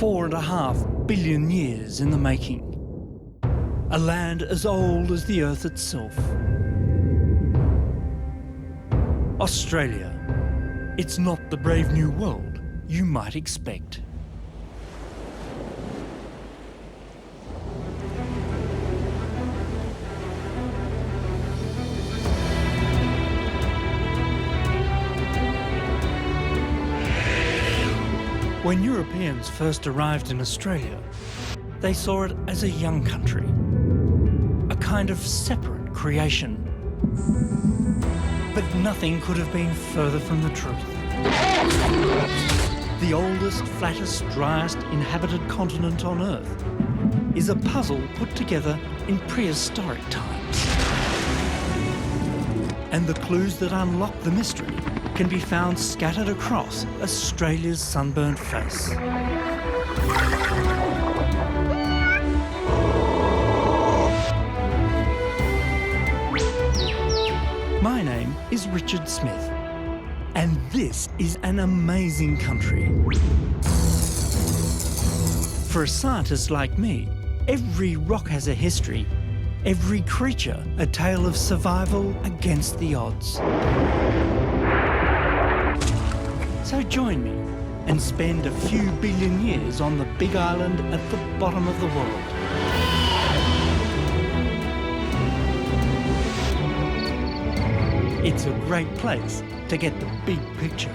4.5 billion years in the making. A land as old as the Earth itself. Australia. It's not the brave new world you might expect. When Europeans first arrived in Australia, they saw it as a young country, a kind of separate creation. But nothing could have been further from the truth. The oldest, flattest, driest inhabited continent on Earth is a puzzle put together in prehistoric times. And the clues that unlock the mystery can be found scattered across Australia's sunburnt face. My name is Richard Smith, and this is an amazing country. For a scientist like me, every rock has a history, every creature a tale of survival against the odds. So join me and spend a few billion years on the big island at the bottom of the world. It's a great place to get the big picture.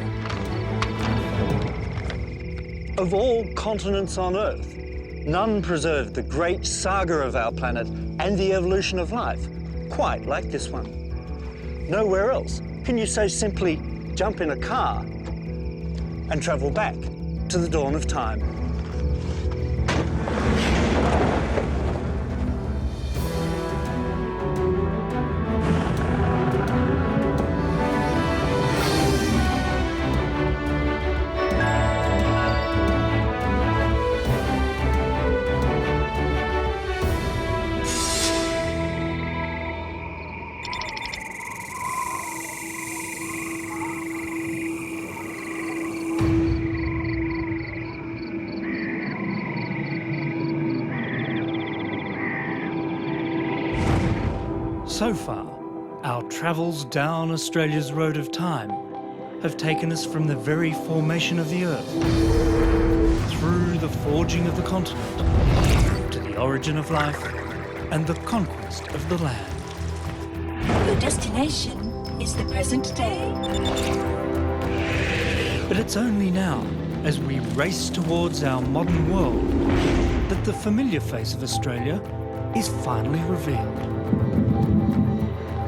Of all continents on Earth, none preserved the great saga of our planet and the evolution of life quite like this one. Nowhere else can you so simply jump in a car and travel back to the dawn of time. So far, our travels down Australia's road of time have taken us from the very formation of the Earth, through the forging of the continent, to the origin of life and the conquest of the land. Your destination is the present day. But it's only now, as we race towards our modern world, that the familiar face of Australia is finally revealed.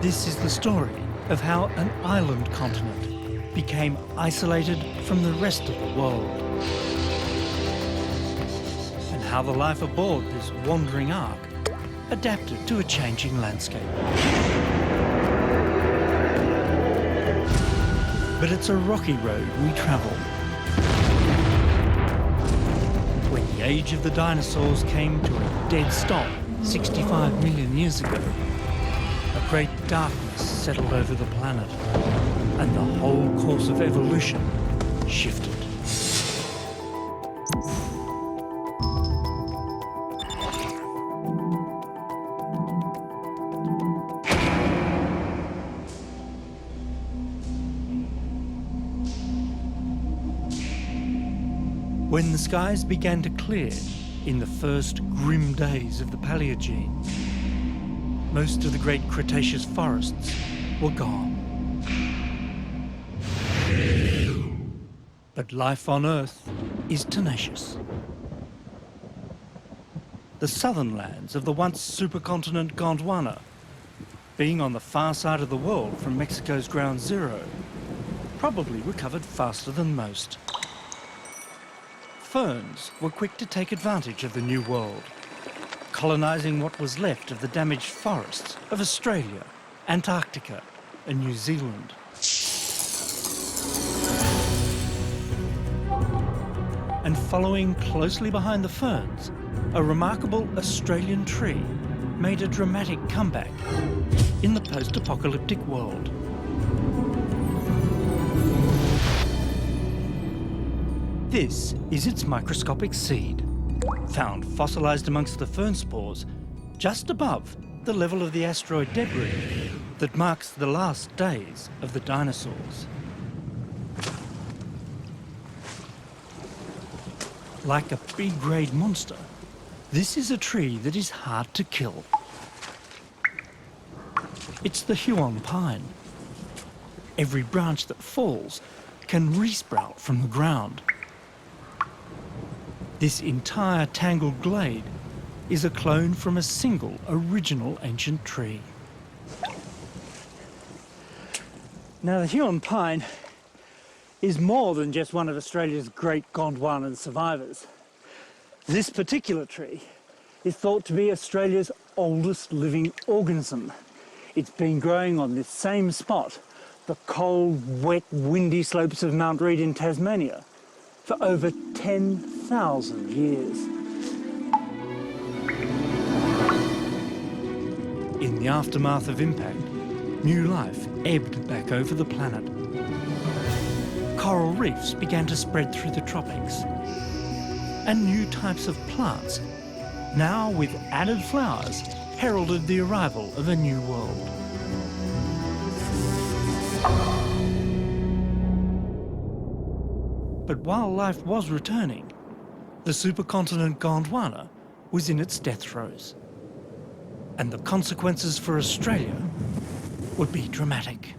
This is the story of how an island continent became isolated from the rest of the world, and how the life aboard this wandering ark adapted to a changing landscape. But it's a rocky road we travel. When the age of the dinosaurs came to a dead stop 65 million years ago, a great darkness settled over the planet, and the whole course of evolution shifted. When the skies began to clear in the first grim days of the Paleogene, most of the great Cretaceous forests were gone. But life on Earth is tenacious. The southern lands of the once supercontinent Gondwana, being on the far side of the world from Mexico's ground zero, probably recovered faster than most. Ferns were quick to take advantage of the new world, colonising what was left of the damaged forests of Australia, Antarctica and New Zealand. And following closely behind the ferns, a remarkable Australian tree made a dramatic comeback in the post-apocalyptic world. This is its microscopic seed, found fossilised amongst the fern spores just above the level of the asteroid debris that marks the last days of the dinosaurs. Like a big-grade monster, this is a tree that is hard to kill. It's the Huon pine. Every branch that falls can resprout from the ground. This entire tangled glade is a clone from a single original ancient tree. Now, the Huon pine is more than just one of Australia's great Gondwanan survivors. This particular tree is thought to be Australia's oldest living organism. It's been growing on this same spot, the cold, wet, windy slopes of Mount Reid in Tasmania, for over 10,000 years. In the aftermath of impact, new life ebbed back over the planet. Coral reefs began to spread through the tropics, and new types of plants, now with added flowers, heralded the arrival of a new world. But while life was returning, the supercontinent Gondwana was in its death throes, and the consequences for Australia would be dramatic.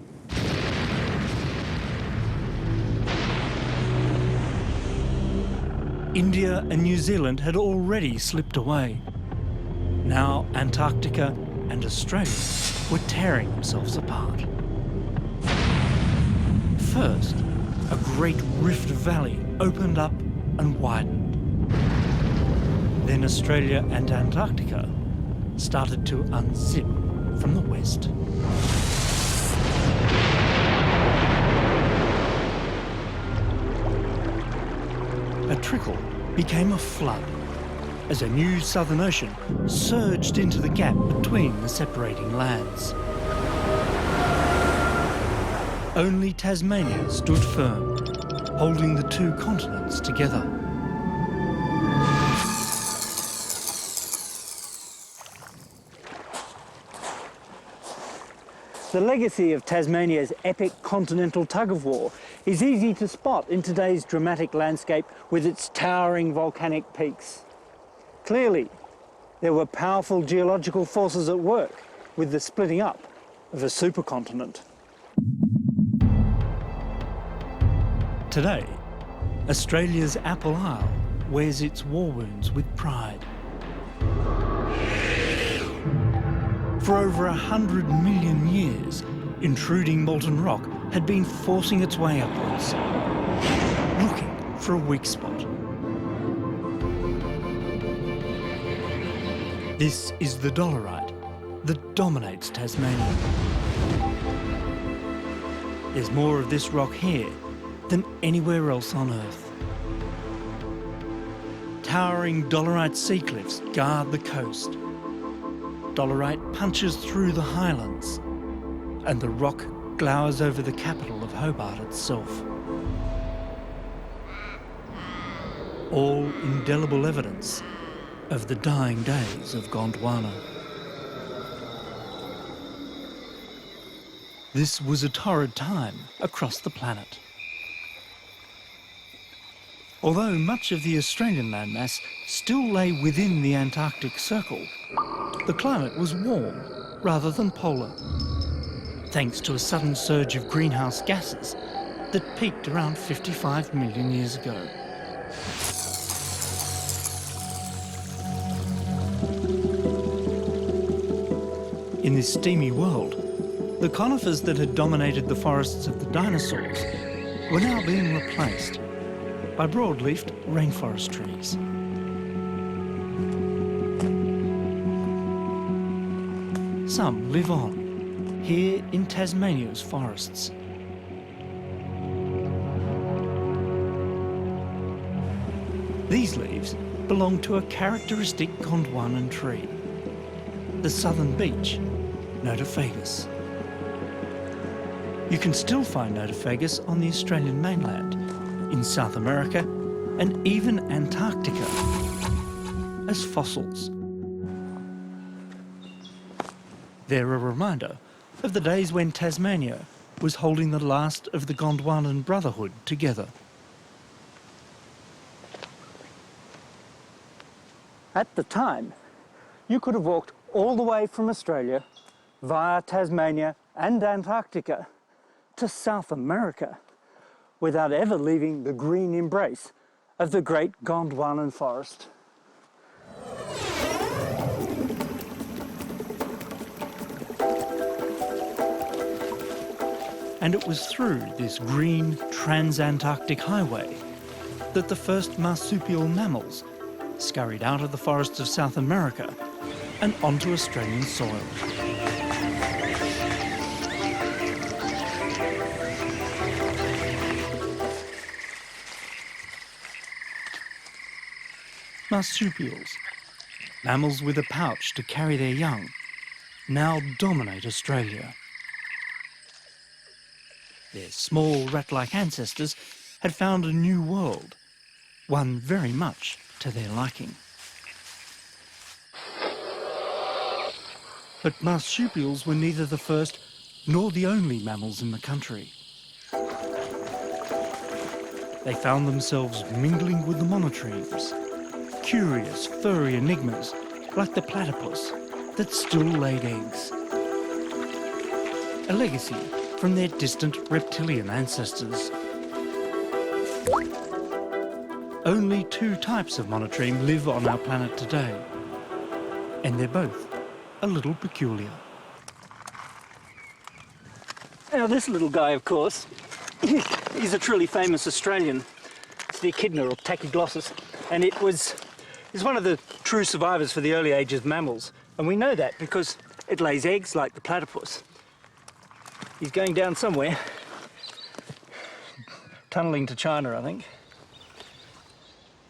India and New Zealand had already slipped away. Now Antarctica and Australia were tearing themselves apart. First, a great rift valley opened up and widened. Then Australia and Antarctica started to unzip from the west. A trickle became a flood as a new Southern Ocean surged into the gap between the separating lands. Only Tasmania stood firm, holding the two continents together. The legacy of Tasmania's epic continental tug-of-war is easy to spot in today's dramatic landscape with its towering volcanic peaks. Clearly, there were powerful geological forces at work with the splitting up of a supercontinent. Today, Australia's Apple Isle wears its war wounds with pride. For over 100 million years, intruding molten rock had been forcing its way upwards, looking for a weak spot. This is the dolerite that dominates Tasmania. There's more of this rock here than anywhere else on Earth. Towering dolerite sea cliffs guard the coast. Dolerite punches through the highlands, and the rock glowers over the capital of Hobart itself. All indelible evidence of the dying days of Gondwana. This was a torrid time across the planet. Although much of the Australian landmass still lay within the Antarctic Circle, the climate was warm rather than polar, thanks to a sudden surge of greenhouse gases that peaked around 55 million years ago. In this steamy world, the conifers that had dominated the forests of the dinosaurs were now being replaced by broad-leafed rainforest trees. Some live on, here in Tasmania's forests. These leaves belong to a characteristic Gondwanan tree, the southern beech, Notophagus. You can still find Notophagus on the Australian mainland, in South America, and even Antarctica as fossils. They're a reminder of the days when Tasmania was holding the last of the Gondwanan Brotherhood together. At the time, you could have walked all the way from Australia via Tasmania and Antarctica to South America without ever leaving the green embrace of the great Gondwanan forest. And it was through this green transantarctic highway that the first marsupial mammals scurried out of the forests of South America and onto Australian soil. Marsupials, mammals with a pouch to carry their young, now dominate Australia. Their small rat-like ancestors had found a new world, one very much to their liking. But marsupials were neither the first nor the only mammals in the country. They found themselves mingling with the monotremes, curious furry enigmas like the platypus that still laid eggs. A legacy from their distant reptilian ancestors. Only 2 types of monotreme live on our planet today, and they're both a little peculiar. Now this little guy, of course, he's a truly famous Australian. It's the echidna or tachyglossus, and it's one of the true survivors for the early ages of mammals. And we know that because it lays eggs like the platypus. He's going down somewhere, tunnelling to China, I think.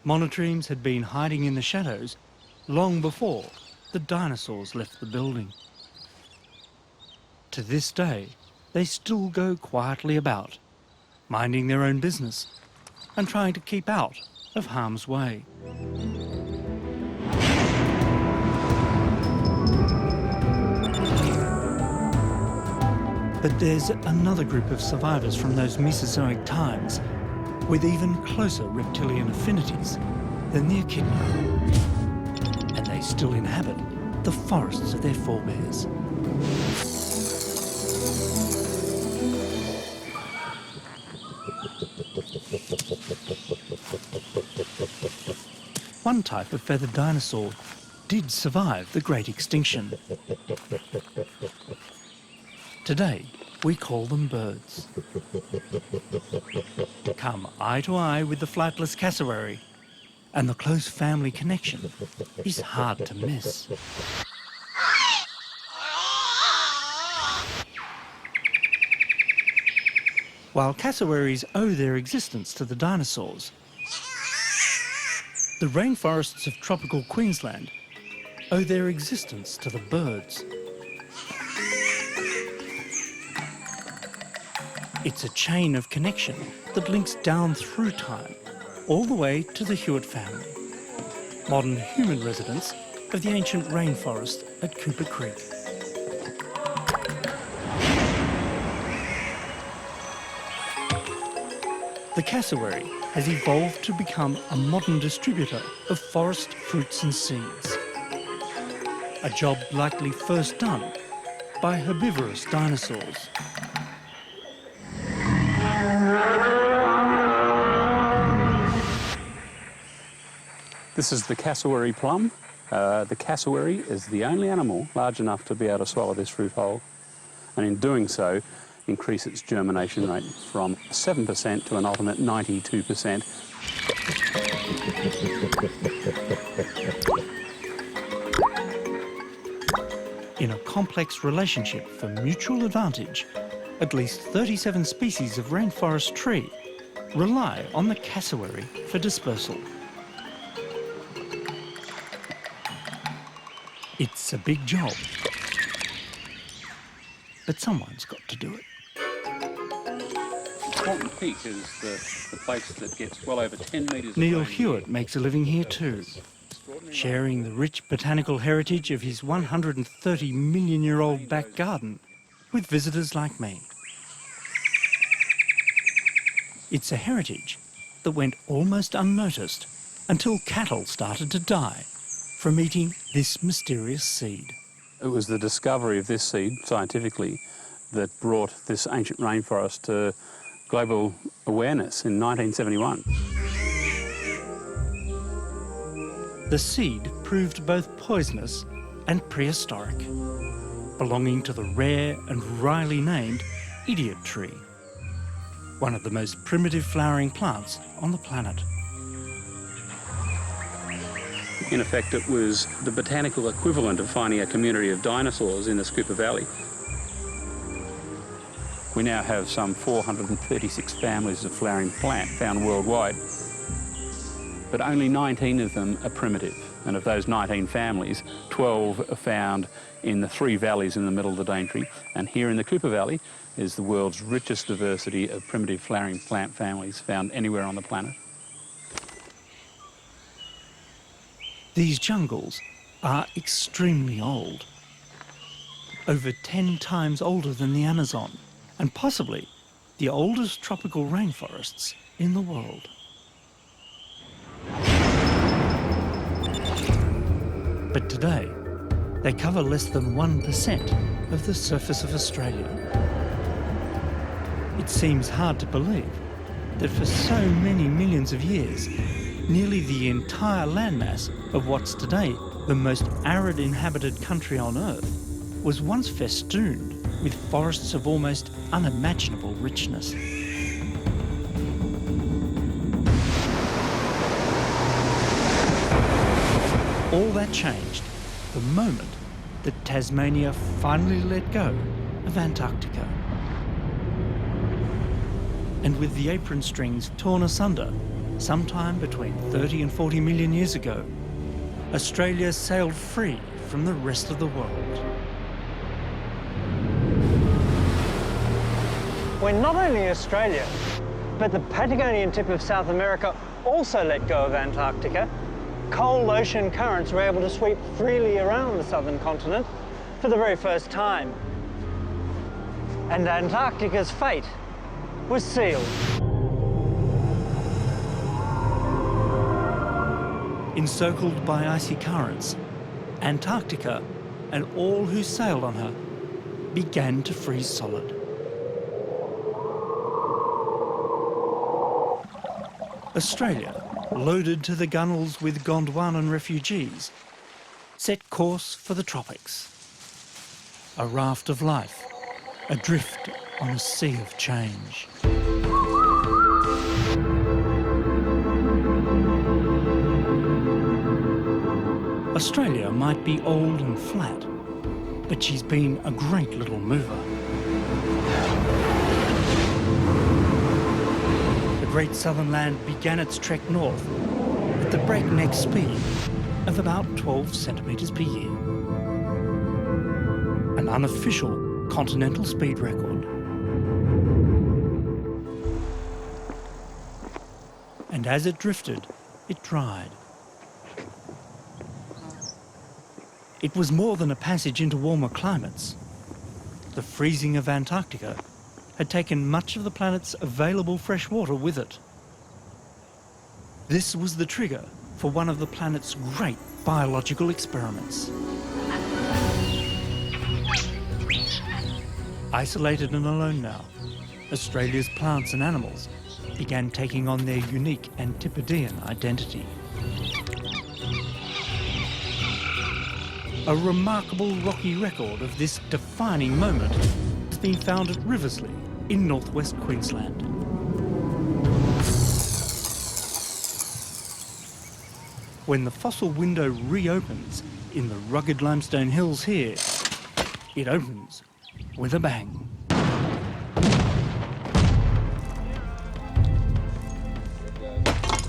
Monotremes had been hiding in the shadows long before the dinosaurs left the building. To this day, they still go quietly about, minding their own business and trying to keep out of harm's way. But there's another group of survivors from those Mesozoic times with even closer reptilian affinities than the echidna. And they still inhabit the forests of their forebears. One type of feathered dinosaur did survive the Great Extinction. Today, we call them birds. Come eye to eye with the flightless cassowary, and the close family connection is hard to miss. While cassowaries owe their existence to the dinosaurs, the rainforests of tropical Queensland owe their existence to the birds. It's a chain of connection that links down through time, all the way to the Hewitt family, modern human residents of the ancient rainforest at Cooper Creek. The cassowary has evolved to become a modern distributor of forest fruits and seeds, a job likely first done by herbivorous dinosaurs. This is the cassowary plum. The cassowary is the only animal large enough to be able to swallow this fruit whole, and in doing so, increase its germination rate from 7% to an ultimate 92%. In a complex relationship for mutual advantage, at least 37 species of rainforest tree rely on the cassowary for dispersal. It's a big job, but someone's got to do it. Swanton Peak is the place that gets well over 10 metres of Neil rain. Hewitt makes a living here too, sharing the rich botanical heritage of his 130 million-year-old back garden with visitors like me. It's a heritage that went almost unnoticed until cattle started to die from eating this mysterious seed. It was the discovery of this seed, scientifically, that brought this ancient rainforest to global awareness in 1971. The seed proved both poisonous and prehistoric, belonging to the rare and wryly named idiot tree, one of the most primitive flowering plants on the planet. In effect, it was the botanical equivalent of finding a community of dinosaurs in the Scupa Valley. We now have some 436 families of flowering plant found worldwide, but only 19 of them are primitive. And of those 19 families, 12 are found in the 3 valleys in the middle of the Daintree. And here in the Cooper Valley is the world's richest diversity of primitive flowering plant families found anywhere on the planet. These jungles are extremely old, over 10 times older than the Amazon, and possibly the oldest tropical rainforests in the world. But today, they cover less than 1% of the surface of Australia. It seems hard to believe that for so many millions of years, nearly the entire landmass of what's today the most arid inhabited country on Earth was once festooned with forests of almost unimaginable richness. All that changed the moment that Tasmania finally let go of Antarctica. And with the apron strings torn asunder, sometime between 30 and 40 million years ago, Australia sailed free from the rest of the world. When not only Australia, but the Patagonian tip of South America also let go of Antarctica, cold ocean currents were able to sweep freely around the southern continent for the very first time. And Antarctica's fate was sealed. Encircled by icy currents, Antarctica and all who sailed on her began to freeze solid. Australia, loaded to the gunwales with Gondwanan refugees, set course for the tropics. A raft of life, adrift on a sea of change. Australia might be old and flat, but she's been a great little mover. The Great Southern Land began its trek north at the breakneck speed of about 12 centimetres per year. An unofficial continental speed record. And as it drifted, it dried. It was more than a passage into warmer climates. The freezing of Antarctica had taken much of the planet's available fresh water with it. This was the trigger for one of the planet's great biological experiments. Isolated and alone now, Australia's plants and animals began taking on their unique Antipodean identity. A remarkable rocky record of this defining moment has been found at Riversley in northwest Queensland. When the fossil window reopens in the rugged limestone hills here, it opens with a bang.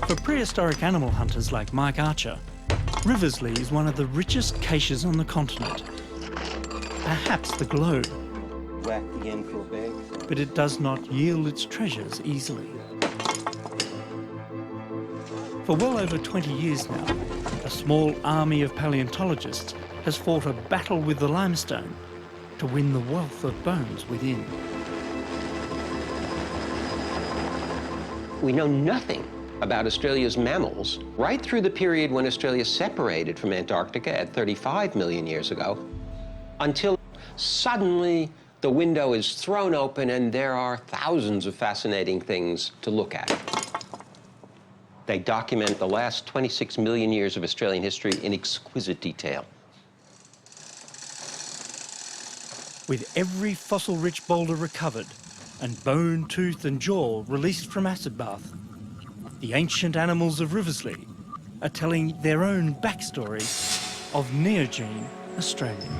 For prehistoric animal hunters like Mike Archer, Riversley is one of the richest caches on the continent, perhaps the globe. Whack again for a bag. but it does not yield its treasures easily. For well over 20 years now, a small army of paleontologists has fought a battle with the limestone to win the wealth of bones within. We know nothing about Australia's mammals right through the period when Australia separated from Antarctica at 35 million years ago, until suddenly the window is thrown open and there are thousands of fascinating things to look at. They document the last 26 million years of Australian history in exquisite detail. With every fossil-rich boulder recovered and bone, tooth and jaw released from acid bath, the ancient animals of Riverslea are telling their own backstory of Neogene Australia.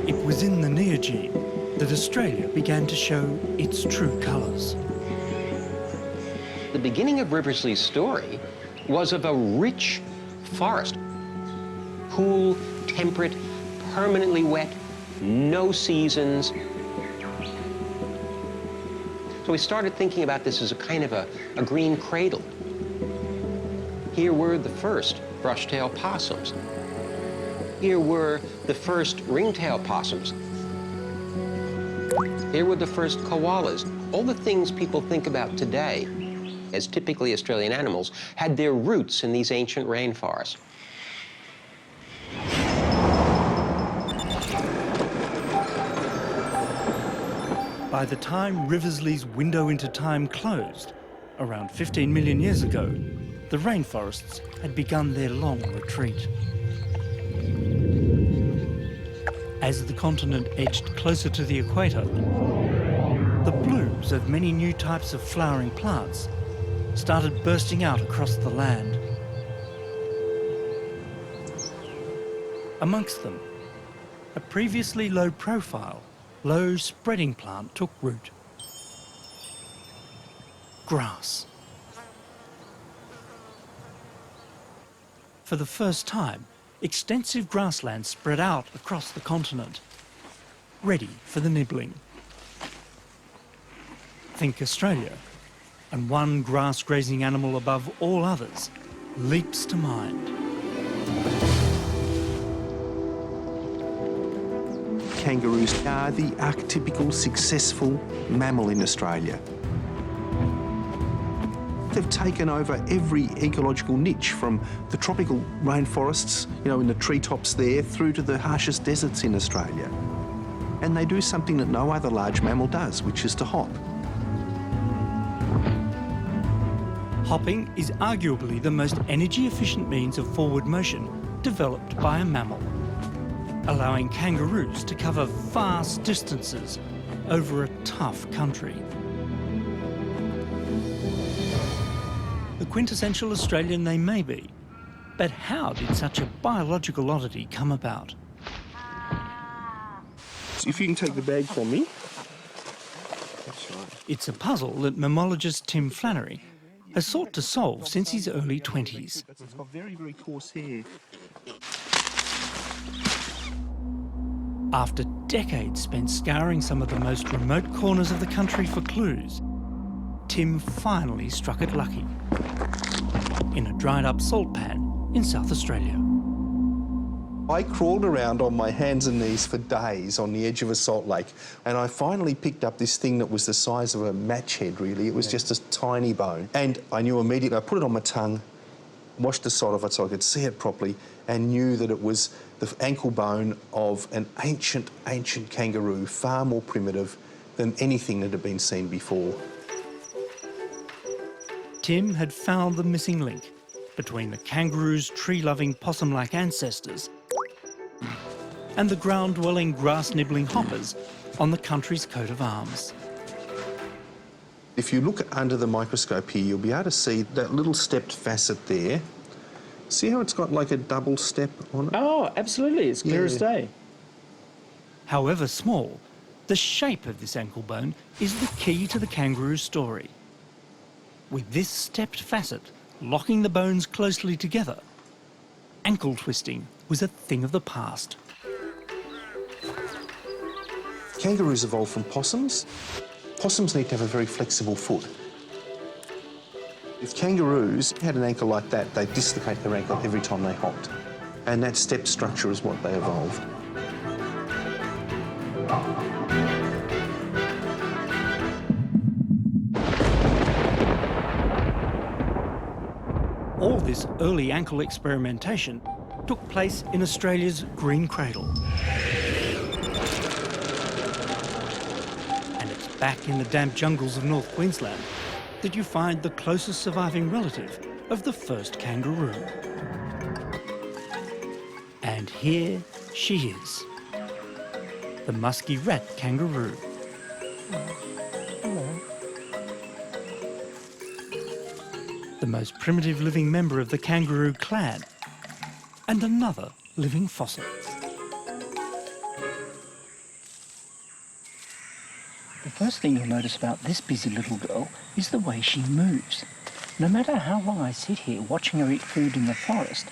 It was in the Neogene that Australia began to show its true colours. The beginning of Riverslee's story was of a rich forest. Cool, temperate, permanently wet, no seasons. So we started thinking about this as a kind of a green cradle. Here were the first brush-tailed possums. Here were the first ring-tailed possums. Here were the first koalas. All the things people think about today as typically Australian animals had their roots in these ancient rainforests. By the time Riverslee's window into time closed, around 15 million years ago, the rainforests had begun their long retreat. As the continent edged closer to the equator, the blooms of many new types of flowering plants started bursting out across the land. Amongst them, a previously low-profile, low-spreading plant took root. Grass. For the first time, extensive grasslands spread out across the continent, ready for the nibbling. Think Australia, and one grass-grazing animal above all others leaps to mind. Kangaroos are the archetypical successful mammal in Australia. They've taken over every ecological niche, from the tropical rainforests, in the treetops there, through to the harshest deserts in Australia. And they do something that no other large mammal does, which is to hop. Hopping is arguably the most energy-efficient means of forward motion developed by a mammal, allowing kangaroos to cover vast distances over a tough country. The quintessential Australian they may be, but how did such a biological oddity come about? If you can take the bag from me. That's right. It's a puzzle that mammologist Tim Flannery has sought to solve since his early 20s. It's got very, very coarse hair. After decades spent scouring some of the most remote corners of the country for clues, Tim finally struck it lucky in a dried-up salt pan in South Australia. I crawled around on my hands and knees for days on the edge of a salt lake, and I finally picked up this thing that was the size of a match head, really. It was just a tiny bone. And I knew immediately, I put it on my tongue, washed the salt off it so I could see it properly, and knew that it was the ankle bone of an ancient kangaroo, far more primitive than anything that had been seen before. Tim had found the missing link between the kangaroo's tree-loving possum-like ancestors and the ground-dwelling, grass-nibbling hoppers on the country's coat of arms. If you look under the microscope here, you'll be able to see that little stepped facet there. See how it's got like a double step on it? Oh, absolutely. It's clear as day. However small, the shape of this ankle bone is the key to the kangaroo story. With this stepped facet locking the bones closely together, ankle twisting was a thing of the past. Kangaroos evolved from possums. Possums need to have a very flexible foot. If kangaroos had an ankle like that, they'd dislocate their ankle every time they hopped. And that step structure is what they evolved. All this early ankle experimentation took place in Australia's green cradle. And it's back in the damp jungles of North Queensland that you find the closest surviving relative of the first kangaroo. And here she is, the musky rat kangaroo. The most primitive living member of the kangaroo clan, and another living fossil. The first thing you'll notice about this busy little girl is the way she moves. No matter how long I sit here watching her eat food in the forest,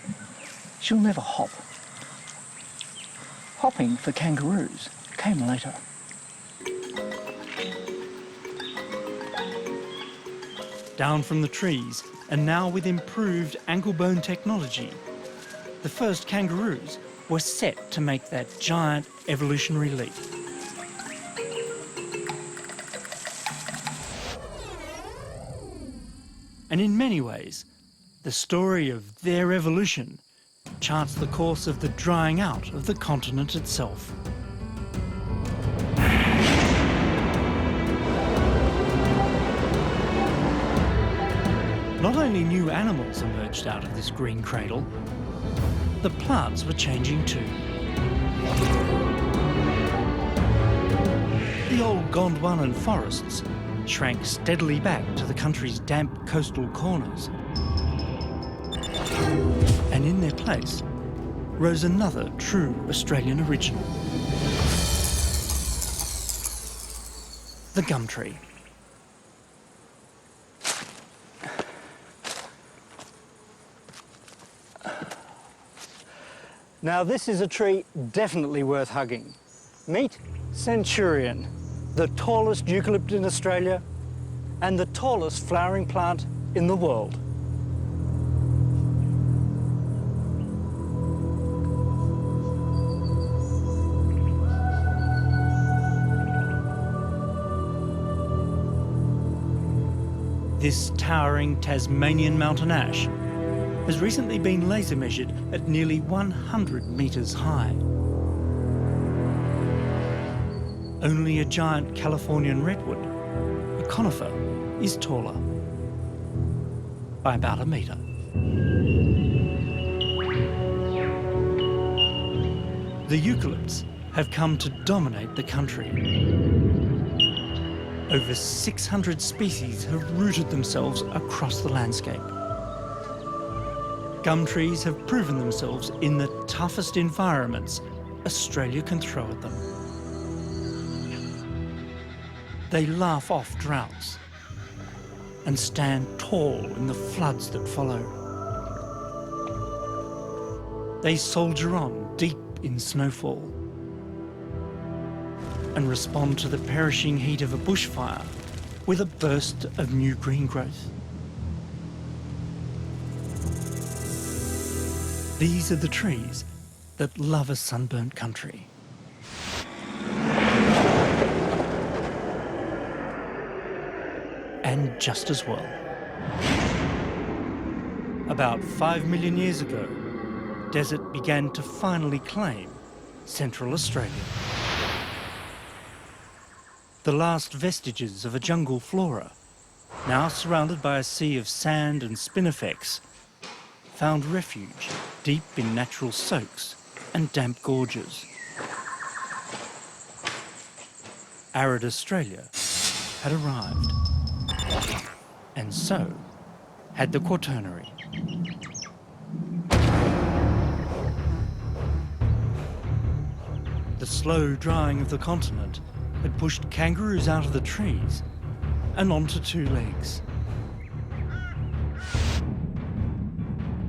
she'll never hop. Hopping for kangaroos came later. Down from the trees, and now with improved ankle bone technology, the first kangaroos were set to make that giant evolutionary leap. And in many ways, the story of their evolution charts the course of the drying out of the continent itself. Not only new animals emerged out of this green cradle, the plants were changing too. The old Gondwanan forests shrank steadily back to the country's damp coastal corners. And in their place rose another true Australian original, the gum tree. Now this is a tree definitely worth hugging. Meet Centurion, the tallest eucalypt in Australia and the tallest flowering plant in the world. This towering Tasmanian mountain ash has recently been laser measured at nearly 100 metres high. Only a giant Californian redwood, a conifer, is taller by about a metre. The eucalypts have come to dominate the country. Over 600 species have rooted themselves across the landscape. Gum trees have proven themselves in the toughest environments Australia can throw at them. They laugh off droughts and stand tall in the floods that follow. They soldier on deep in snowfall and respond to the perishing heat of a bushfire with a burst of new green growth. These are the trees that love a sunburnt country. And just as well. About 5 million years ago, desert began to finally claim Central Australia. The last vestiges of a jungle flora, now surrounded by a sea of sand and spinifex, found refuge deep in natural soaks and damp gorges. Arid Australia had arrived, and so had the Quaternary. The slow drying of the continent had pushed kangaroos out of the trees and onto two legs.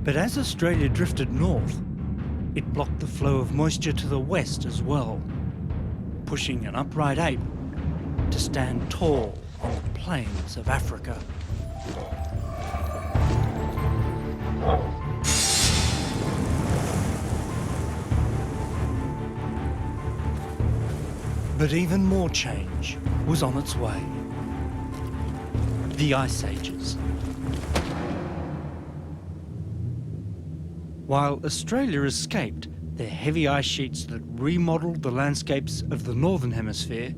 But as Australia drifted north, It blocked the flow of moisture to the west as well, pushing an upright ape to stand tall on the plains of Africa. But even more change was on its way. The Ice Ages. While Australia escaped the heavy ice sheets that remodelled the landscapes of the Northern Hemisphere,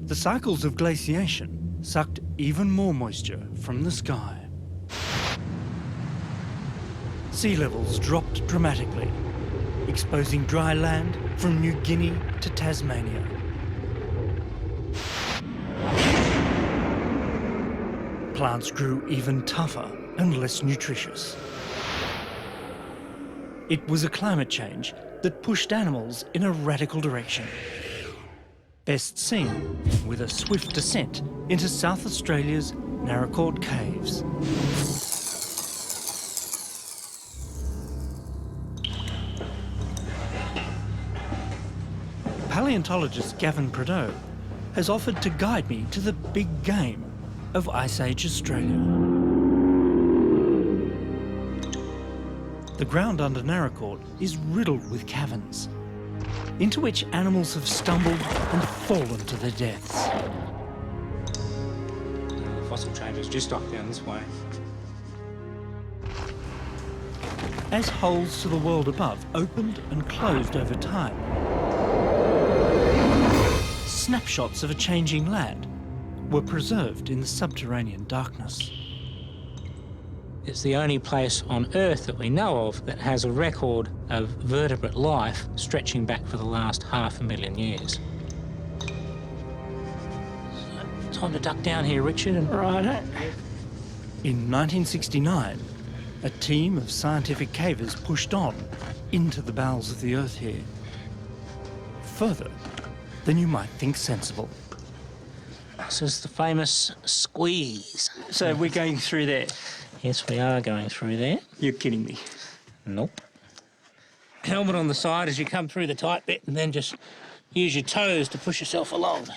the cycles of glaciation sucked even more moisture from the sky. Sea levels dropped dramatically, exposing dry land from New Guinea to Tasmania. Plants grew even tougher and less nutritious. It was a climate change that pushed animals in a radical direction. Best seen with a swift descent into South Australia's Narracoorte Caves. Paleontologist Gavin Prideaux has offered to guide me to the big game of Ice Age Australia. The ground under Narracoorte is riddled with caverns, into which animals have stumbled and fallen to their deaths. The fossil change is just off down this way. As holes to the world above opened and closed over time, snapshots of a changing land were preserved in the subterranean darkness. It's the only place on Earth that we know of that has a record of vertebrate life stretching back for the last 500,000 years. So, time to duck down here, Richard, and Righto. In 1969, a team of scientific cavers pushed on into the bowels of the Earth here. Further than you might think sensible. this is the famous squeeze. So we're going through there. Yes, we are going through there. You're kidding me. Nope. Helmet on the side as you come through the tight bit, and then just use your toes to push yourself along.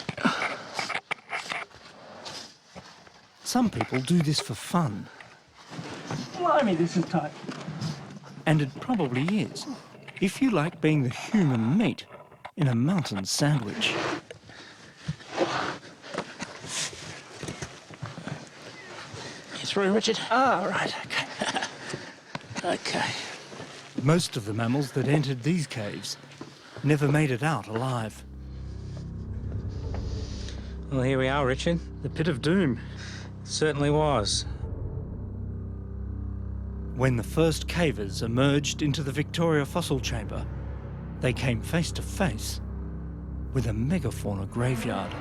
Some people do this for fun. Blimey, this is tight. And it probably is, if you like being the human meat in a mountain sandwich. You through, Richard? Ah, right, okay. Okay. Most of the mammals that entered these caves never made it out alive. Well, here we are, Richard. The pit of doom. Certainly was. When the first cavers emerged into the Victoria fossil chamber, they came face to face with a megafauna graveyard.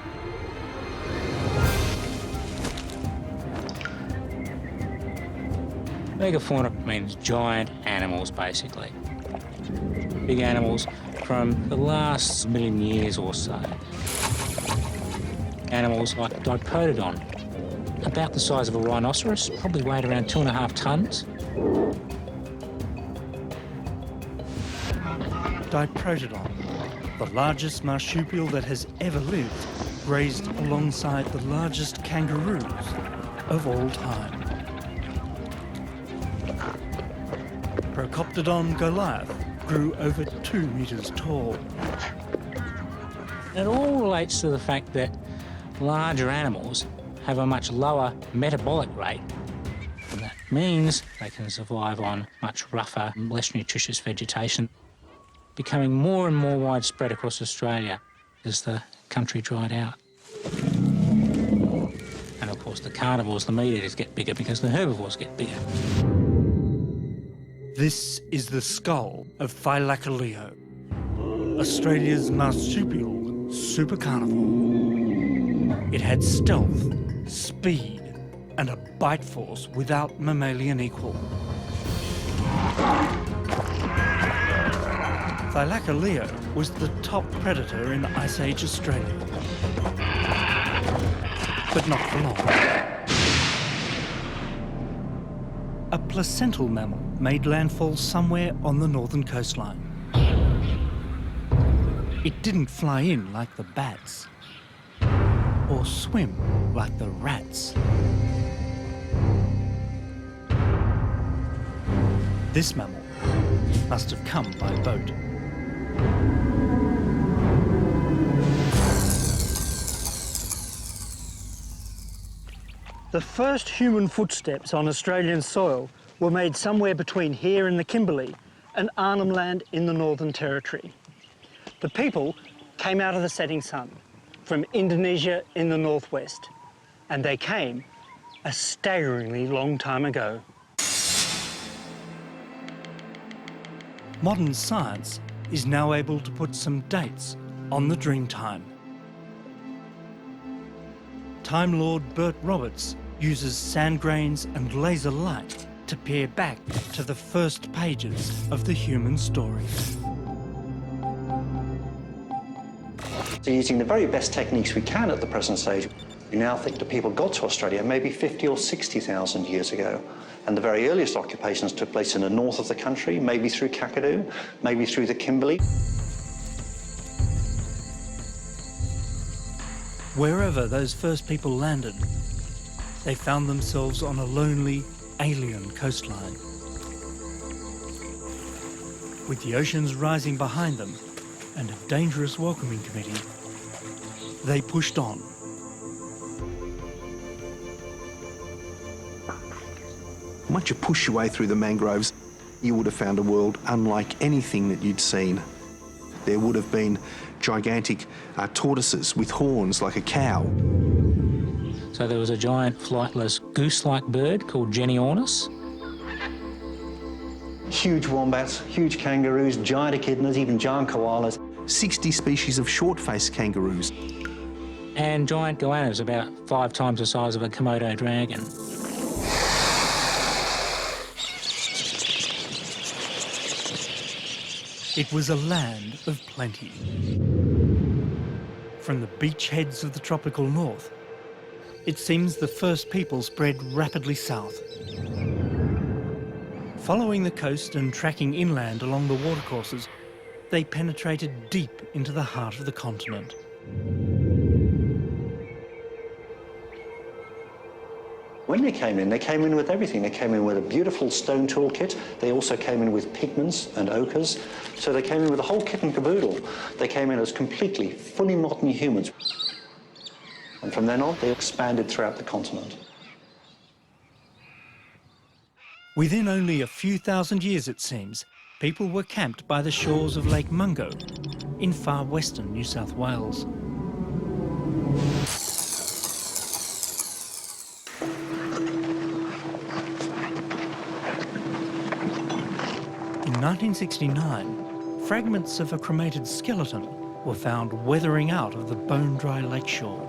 Megafauna means giant animals, basically. Big animals from the last 1,000,000 years or so. Animals like Diprotodon, about the size of a rhinoceros, probably weighed around 2.5 tonnes. Diprotodon, the largest marsupial that has ever lived, grazed alongside the largest kangaroos of all time. Procoptodon Goliath grew over 2 metres tall. It all relates to the fact that larger animals have a much lower metabolic rate. And that means they can survive on much rougher, less nutritious vegetation, becoming more and more widespread across Australia as the country dried out. And of course the carnivores, the meat eaters, get bigger because the herbivores get bigger. This is the skull of Thylacoleo, Australia's marsupial supercarnivore. It had stealth, speed, and a bite force without mammalian equal. Thylacoleo was the top predator in Ice Age Australia. But not for long. A placental mammal made landfall somewhere on the northern coastline. It didn't fly in like the bats, or swim like the rats. This mammal must have come by boat. The first human footsteps on Australian soil were made somewhere between here and the Kimberley and Arnhem Land in the Northern Territory. The people came out of the setting sun from Indonesia in the northwest, and they came a staggeringly long time ago. Modern science is now able to put some dates on the dream time. Time Lord Bert Roberts uses sand grains and laser light to peer back to the first pages of the human story. So using the very best techniques we can at the present stage, we now think that people got to Australia maybe 50 or 60,000 years ago. And the very earliest occupations took place in the north of the country, maybe through Kakadu, maybe through the Kimberley. Wherever those first people landed, they found themselves on a lonely, alien coastline. With the oceans rising behind them and a dangerous welcoming committee, they pushed on. Once you push your way through the mangroves, you would have found a world unlike anything that you'd seen. There would have been gigantic tortoises with horns like a cow. So there was a giant flightless goose-like bird called Genyornis. Huge wombats, huge kangaroos, giant echidnas, even giant koalas. 60 species of short-faced kangaroos. And giant goannas, about 5 times the size of a Komodo dragon. It was a land of plenty. From the beachheads of the tropical north, it seems the first people spread rapidly south. Following the coast and tracking inland along the watercourses, they penetrated deep into the heart of the continent. When they came in with everything. They came in with a beautiful stone toolkit. They also came in with pigments and ochres. So they came in with a whole kit and caboodle. They came in as completely, fully modern humans. And from then on, they expanded throughout the continent. Within only a few thousand years, it seems, people were camped by the shores of Lake Mungo in far western New South Wales. In 1969, fragments of a cremated skeleton were found weathering out of the bone-dry lakeshore.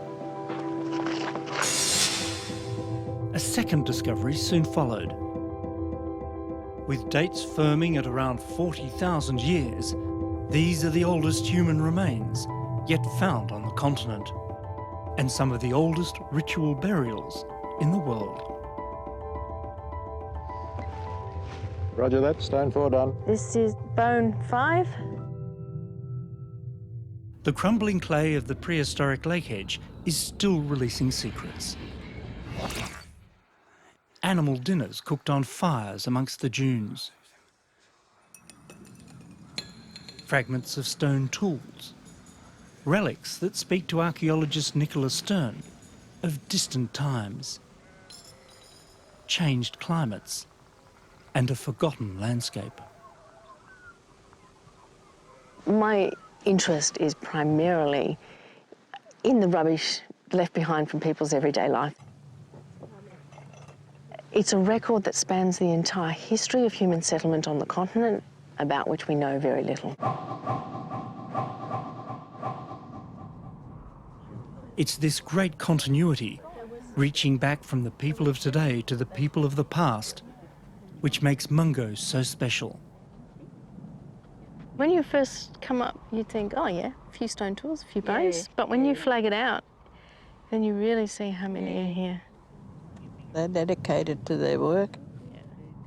A second discovery soon followed. With dates firming at around 40,000 years, these are the oldest human remains yet found on the continent, and some of the oldest ritual burials in the world. Roger that, stone 4 done. This is bone 5. The crumbling clay of the prehistoric lake edge is still releasing secrets. Animal dinners cooked on fires amongst the dunes. Fragments of stone tools. Relics that speak to archaeologist Nicholas Stern of distant times. Changed climates and a forgotten landscape. My interest is primarily in the rubbish left behind from people's everyday life. It's a record that spans the entire history of human settlement on the continent, about which we know very little. It's this great continuity, reaching back from the people of today to the people of the past, which makes Mungo so special. When you first come up, you think, oh yeah, a few stone tools, a few bones. But when you flag it out, then you really see how many are here. They're dedicated to their work.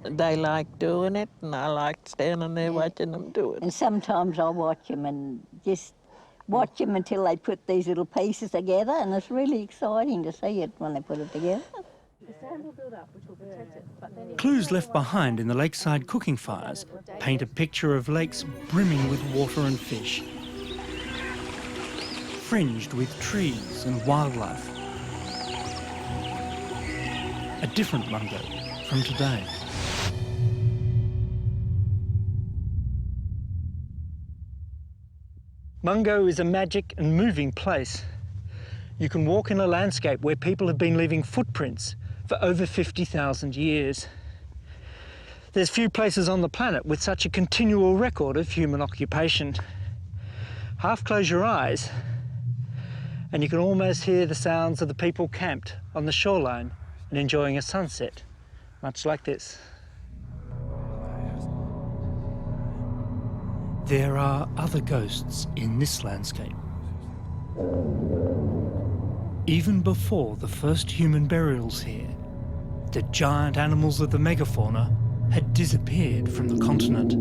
They like doing it, and I like standing there watching them do it. And sometimes I watch them and just watch them until they put these little pieces together, and it's really exciting to see it when they put it together. Clues left behind in the lakeside cooking fires paint a picture of lakes brimming with water and fish, fringed with trees and wildlife. A different Mungo from today. Mungo is a magic and moving place. You can walk in a landscape where people have been leaving footprints for over 50,000 years. There's few places on the planet with such a continual record of human occupation. Half close your eyes and you can almost hear the sounds of the people camped on the shoreline and enjoying a sunset, much like this. There are other ghosts in this landscape. Even before the first human burials here, the giant animals of the megafauna had disappeared from the continent.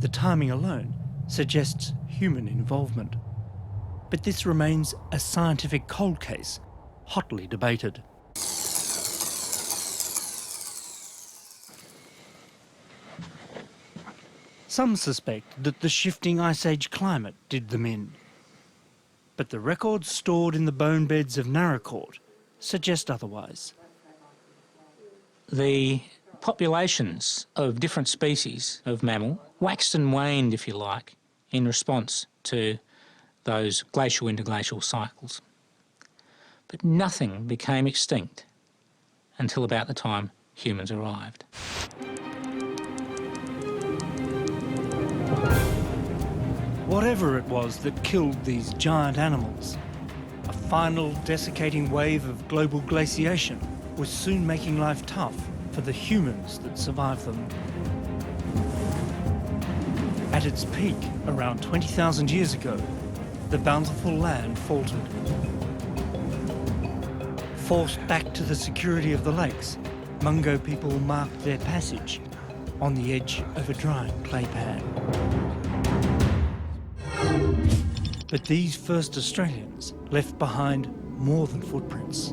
The timing alone suggests human involvement, but this remains a scientific cold case, hotly debated. Some suspect that the shifting Ice Age climate did them in, but the records stored in the bone beds of Naracoorte suggest otherwise. The populations of different species of mammal waxed and waned, if you like, in response to those glacial interglacial cycles. But nothing became extinct until about the time humans arrived. Whatever it was that killed these giant animals, a final desiccating wave of global glaciation was soon making life tough for the humans that survived them. At its peak, around 20,000 years ago, the bountiful land faltered. Forced back to the security of the lakes, Mungo people marked their passage on the edge of a drying clay pad. But these first Australians left behind more than footprints.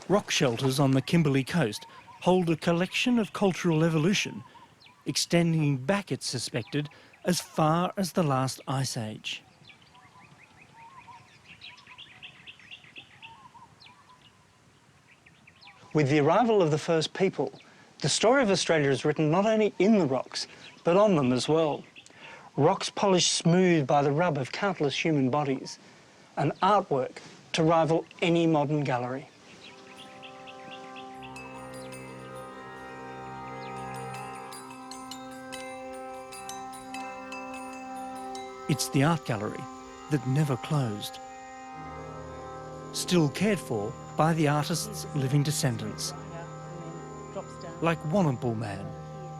Rock shelters on the Kimberley coast hold a collection of cultural evolution extending back, it's suspected, as far as the last ice age. With the arrival of the first people, the story of Australia is written not only in the rocks, but on them as well. Rocks polished smooth by the rub of countless human bodies, an artwork to rival any modern gallery. It's the art gallery that never closed, still cared for by the artist's living descendants, like Warrnambool man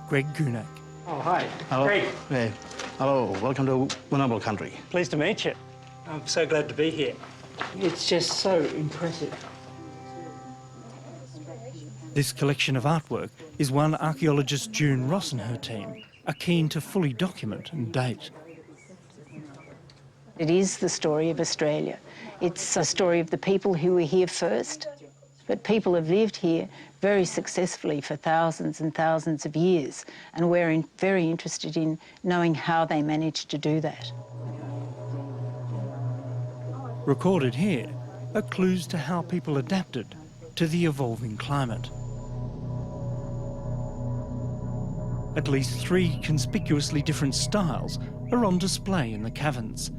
Greg Gunak. Oh, hi. Hello. Greg. Hey. Hello, welcome to Warrnambool country. Pleased to meet you. I'm so glad to be here. It's just so impressive. This collection of artwork is one archaeologist June Ross and her team are keen to fully document and date. It is the story of Australia. It's a story of the people who were here first, but people have lived here very successfully for thousands and thousands of years, and we're very interested in knowing how they managed to do that. Recorded here are clues to how people adapted to the evolving climate. At least 3 conspicuously different styles are on display in the caverns.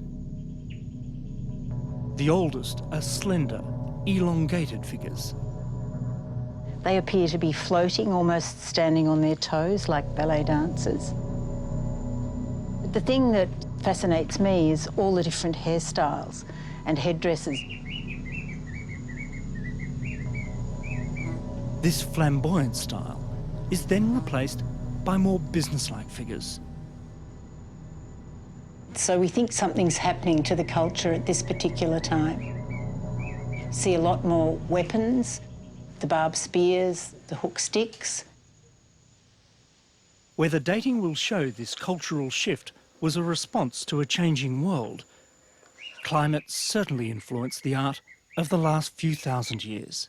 The oldest are slender, elongated figures. They appear to be floating, almost standing on their toes like ballet dancers. But the thing that fascinates me is all the different hairstyles and headdresses. This flamboyant style is then replaced by more businesslike figures. So we think something's happening to the culture at this particular time. see a lot more weapons, the barbed spears, the hook sticks. Whether dating will show this cultural shift was a response to a changing world, climate certainly influenced the art of the last few thousand years.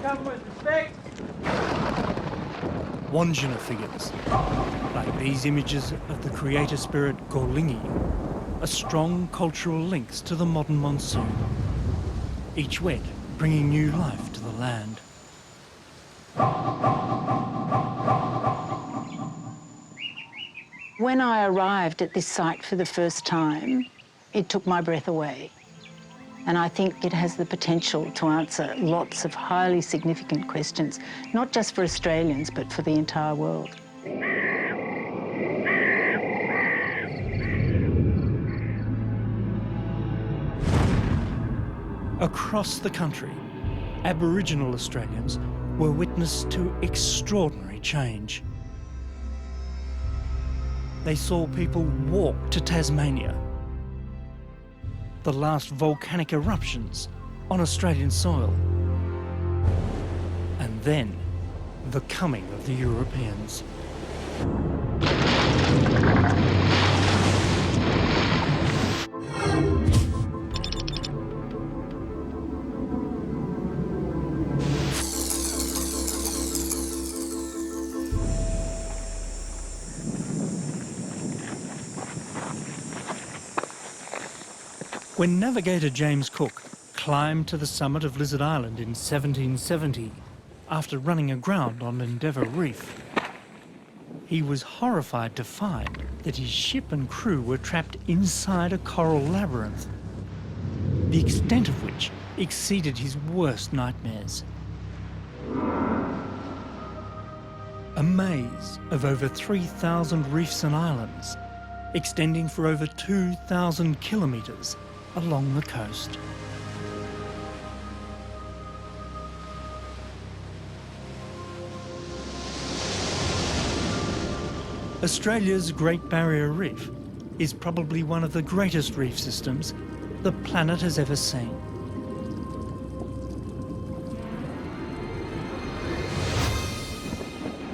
Come with respect. Wandjina figures, like these images of the creator spirit Rollicking, are strong cultural links to the modern monsoon, each wet bringing new life to the land. When I arrived at this site for the first time, it took my breath away. And I think it has the potential to answer lots of highly significant questions, not just for Australians, but for the entire world. Across the country, Aboriginal Australians were witness to extraordinary change. They saw people walk to Tasmania, the last volcanic eruptions on Australian soil, and then the coming of the Europeans. When navigator James Cook climbed to the summit of Lizard Island in 1770, after running aground on Endeavour Reef, he was horrified to find that his ship and crew were trapped inside a coral labyrinth, the extent of which exceeded his worst nightmares. A maze of over 3,000 reefs and islands, extending for over 2,000 kilometres along the coast. Australia's Great Barrier Reef is probably one of the greatest reef systems the planet has ever seen.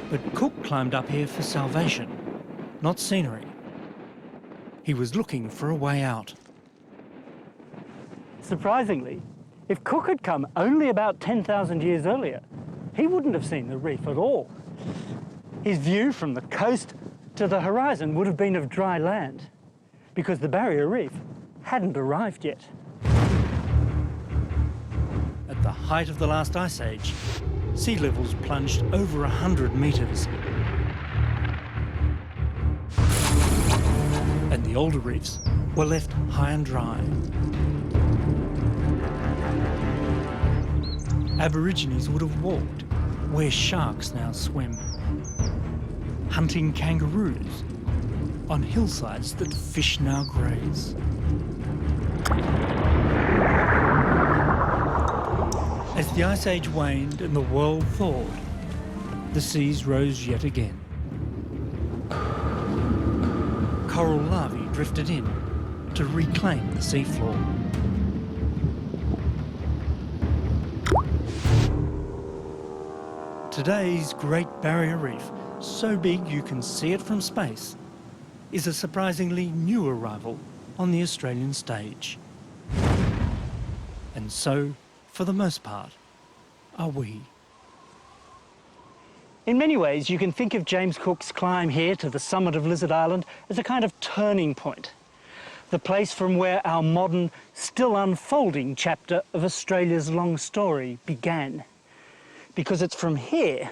But Cook climbed up here for salvation, not scenery. He was looking for a way out. Surprisingly, if Cook had come only about 10,000 years earlier, he wouldn't have seen the reef at all. His view from the coast to the horizon would have been of dry land, because the Barrier Reef hadn't arrived yet. At the height of the last ice age, sea levels plunged over 100 metres. And the older reefs were left high and dry. Aborigines would have walked where sharks now swim, hunting kangaroos on hillsides that fish now graze. As the Ice Age waned and the world thawed, the seas rose yet again. Coral larvae drifted in to reclaim the seafloor. Today's Great Barrier Reef, so big you can see it from space, is a surprisingly new arrival on the Australian stage. And so, for the most part, are we. In many ways, you can think of James Cook's climb here to the summit of Lizard Island as a kind of turning point, the place from where our modern, still unfolding chapter of Australia's long story began. Because it's from here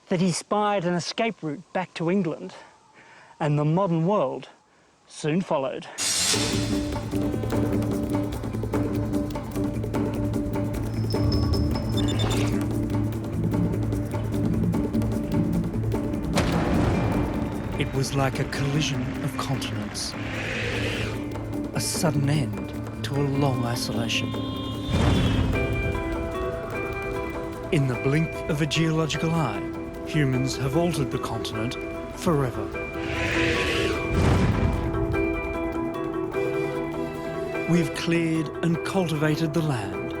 that he spied an escape route back to England, and the modern world soon followed. It was like a collision of continents, a sudden end to a long isolation. In the blink of a geological eye, humans have altered the continent forever. we've cleared and cultivated the land,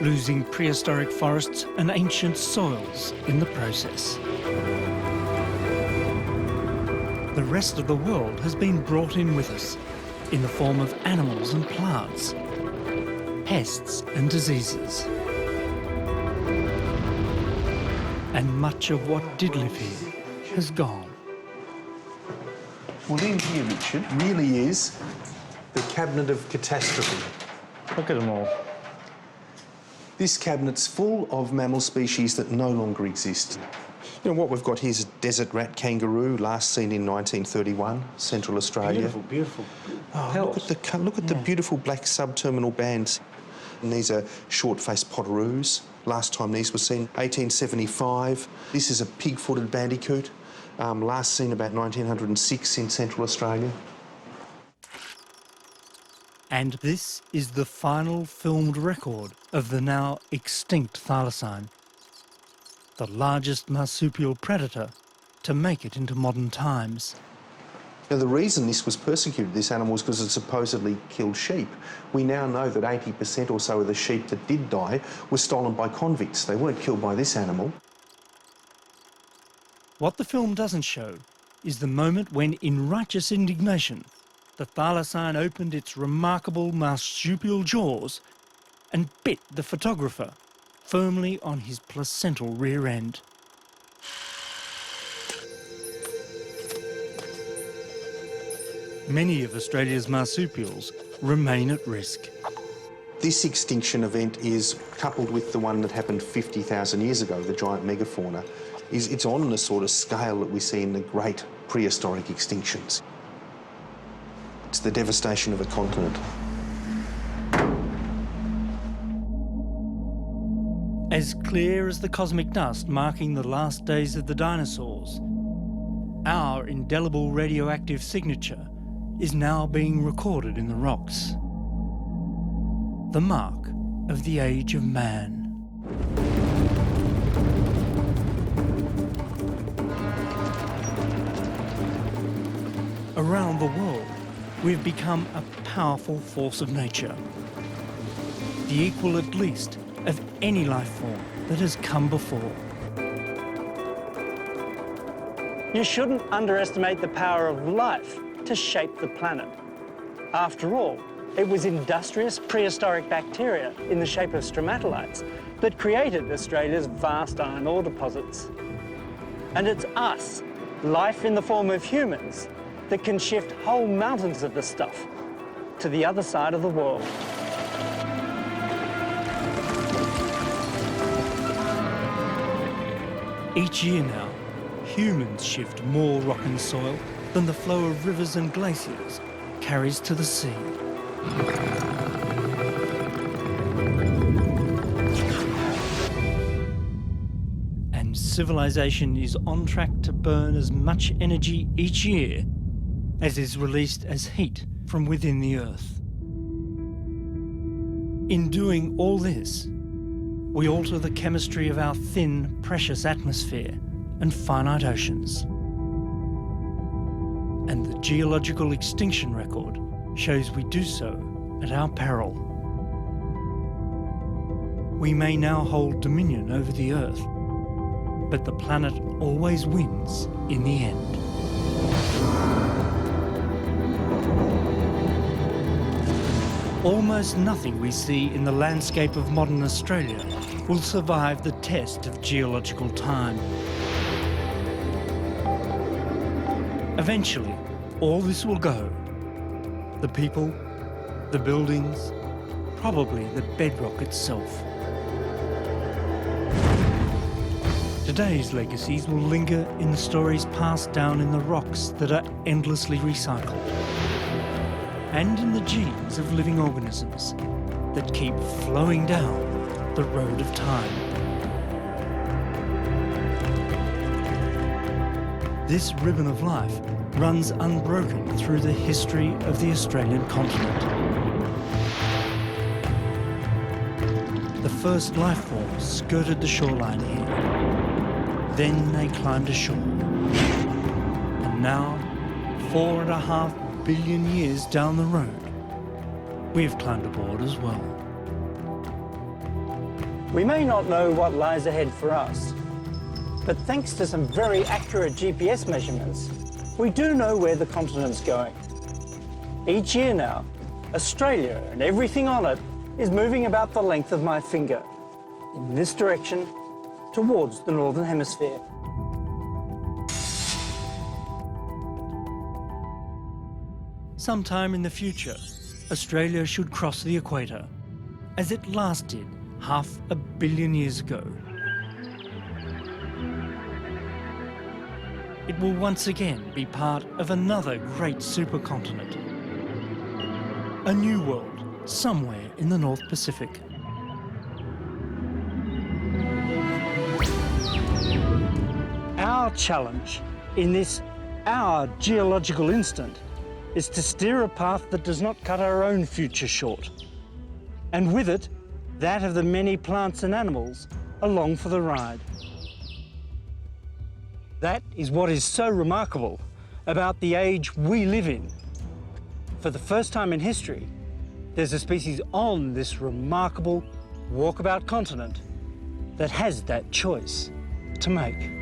losing prehistoric forests and ancient soils in the process. The rest of the world has been brought in with us in the form of animals and plants, pests and diseases. And much of what did live here has gone. Well, in here, Richard, really is the cabinet of catastrophe. Look at them all. This cabinet's full of mammal species that no longer exist. You know, what we've got here is a desert rat kangaroo, last seen in 1931, Central Australia. Beautiful, beautiful. Oh, look at the beautiful black subterminal bands. And these are short-faced potoroos. Last time these were seen, 1875. This is a pig-footed bandicoot, last seen about 1906 in Central Australia. And this is the final filmed record of the now extinct thylacine, the largest marsupial predator to make it into modern times. Now, the reason this was persecuted, this animal, was because it supposedly killed sheep. We now know that 80% or so of the sheep that did die were stolen by convicts. They weren't killed by this animal. What the film doesn't show is the moment when, in righteous indignation, the thylacine opened its remarkable marsupial jaws and bit the photographer firmly on his placental rear end. Many of Australia's marsupials remain at risk. This extinction event is coupled with the one that happened 50,000 years ago, the giant megafauna. It's on the sort of scale that we see in the great prehistoric extinctions. It's the devastation of a continent. As clear as the cosmic dust marking the last days of the dinosaurs, our indelible radioactive signature is now being recorded in the rocks. The mark of the age of man. Around the world, we've become a powerful force of nature, the equal at least of any life form that has come before. You shouldn't underestimate the power of life to shape the planet. After all, it was industrious prehistoric bacteria in the shape of stromatolites that created Australia's vast iron ore deposits. And it's us, life in the form of humans, that can shift whole mountains of the stuff to the other side of the world. Each year now, humans shift more rock and soil than the flow of rivers and glaciers carries to the sea. And civilization is on track to burn as much energy each year as is released as heat from within the Earth. In doing all this, we alter the chemistry of our thin, precious atmosphere and finite oceans. And the geological extinction record shows we do so at our peril. We may now hold dominion over the Earth, but the planet always wins in the end. Almost nothing we see in the landscape of modern Australia will survive the test of geological time. Eventually, all this will go. The people, the buildings, probably the bedrock itself. Today's legacies will linger in the stories passed down in the rocks that are endlessly recycled, and in the genes of living organisms that keep flowing down the road of time. This ribbon of life runs unbroken through the history of the Australian continent. The first life forms skirted the shoreline here. Then they climbed ashore. And now, 4.5 billion years down the road, We've climbed aboard as well. We may not know what lies ahead for us, but thanks to some very accurate GPS measurements, we do know where the continent's going. Each year now, Australia and everything on it is moving about the length of my finger, in this direction, towards the Northern Hemisphere. Sometime in the future, Australia should cross the equator, as it last did 500 million years ago. It will once again be part of another great supercontinent. A new world somewhere in the North Pacific. Our challenge in this, our geological instant, is to steer a path that does not cut our own future short, and with it, that of the many plants and animals along for the ride. That is what is so remarkable about the age we live in. For the first time in history, there's a species on this remarkable walkabout continent that has that choice to make.